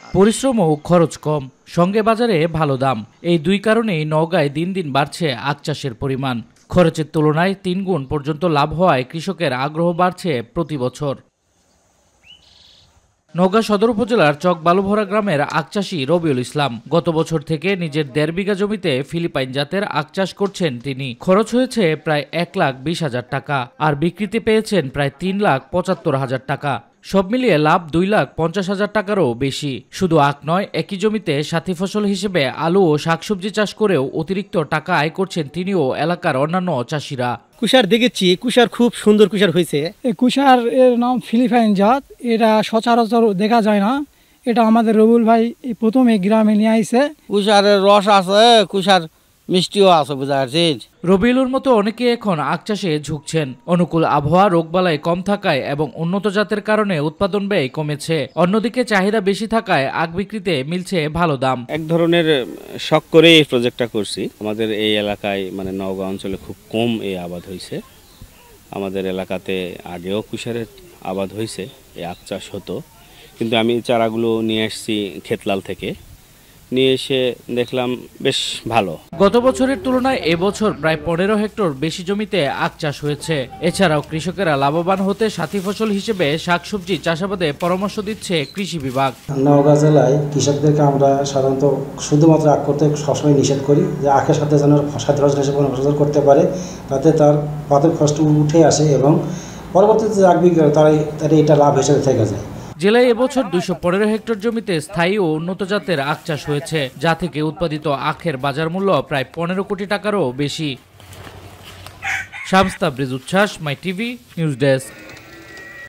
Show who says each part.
Speaker 1: পরিশ্রম ও খরচ কম, সঙ্গে বাজারে ভালো দাম। এই দুই কারণেই নওগাঁয় দিন দিন বাড়ছে আখ চাষের পরিমাণ। খরচের তুলনায় ৩ গুণ পর্যন্ত লাভ হওয়ায় কৃষকের আগ্রহ বাড়ছে প্রতি বছর। নওগাঁ সদর উপজেলার চক বালুভরা গ্রামের আখ চাষী রবিউল ইসলাম গত বছর থেকে নিজের ১.৫ বিঘা জমিতে ফিলিপাইন জাতের আখ চাষ করছেন তিনি। খরচ হয়েছে প্রায় ১,২০,০০০ টাকা, আর বিক্রিতে পেয়েছেন প্রায় ৩,৭৫,০০০ টাকা। সব মিলিয়ে লাভ 2,50,০০০ টাকারও বেশি। শুধু আখ নয়, একই জমিতে সাথী ফসল হিসেবে আলু ও শাকসবজি চাষ করেও অতিরিক্ত টাকা আয় করছেন তিনি ও এলাকার অন্যান্য চাষিরা।
Speaker 2: কুষার দেখেছি, কুষার খুব সুন্দর কুষার হয়েছে।
Speaker 3: এই কুষার এর নাম ফিলিপাইন জাত, এটা সচরাচর দেখা যায় না। এটা আমাদের রবিউল ভাই প্রথম এই গ্রামে নিয়ে আইছে।
Speaker 4: কুষারের রস আছে, কুষার মিষ্টিও আছে, বুঝা যাচ্ছে।
Speaker 1: রবিউলের মতো অনেকে এখন আখ চাষে ঝুঁকছেন। অনুকূল আবহাওয়া, রোগবালাই কম থাকায় এবং উন্নত জাতের কারণে উৎপাদন ব্যয় কমেছে। অন্যদিকে চাহিদা বেশি থাকায় আখ বিক্রিতে মিলছে ভালো দাম।
Speaker 5: এক ধরনের শখ করে এই প্রজেক্টটা করছি। আমাদের এই এলাকায় মানে নওগাঁ অঞ্চলে খুব কম এই আবাদ হয়েছে। আমাদের এলাকাতে আগেও কুষারের আবাদ হয়েছে, এই আখ চাষ হতো, কিন্তু আমি চারাগুলো নিয়ে আসছি ক্ষেতলাল থেকে। নিয়ে এসে দেখলাম বেশ ভালো।
Speaker 1: গত বছরের তুলনায় এবছর প্রায় ১৫ হেক্টর বেশি জমিতে আখ চাষ হয়েছে। এছাড়াও কৃষকেরা লাভবান হতে সাথী ফসল হিসেবে শাকসবজি চাষাবাদে পরামর্শ দিচ্ছে কৃষি বিভাগ।
Speaker 6: নওগাঁ জেলায় কৃষকদেরকে আমরা সাধারণত শুধুমাত্র আখ করতে সবসময় নিষেধ করি, যে আখের সাথে যেন সাথী ফসল হিসেবে ফসল করতে পারে, তাতে তার পাতের খরচ উঠে আসে এবং পরবর্তীতে যে আখ বিক্রি করে তার এটা লাভ হিসেবে থেকে যায়।
Speaker 1: জেলায় এবছর ২১৫ হেক্টর জমিতে স্থায়ী ও উন্নত জাতের আখ চাষ হয়েছে, যা থেকে উৎপাদিত আখের বাজার মূল্য প্রায় ১৫ কোটি টাকারও বেশি। শামস তাবরিজ উচ্ছ্বাস, মাই টিভি নিউজ ডেস্ক।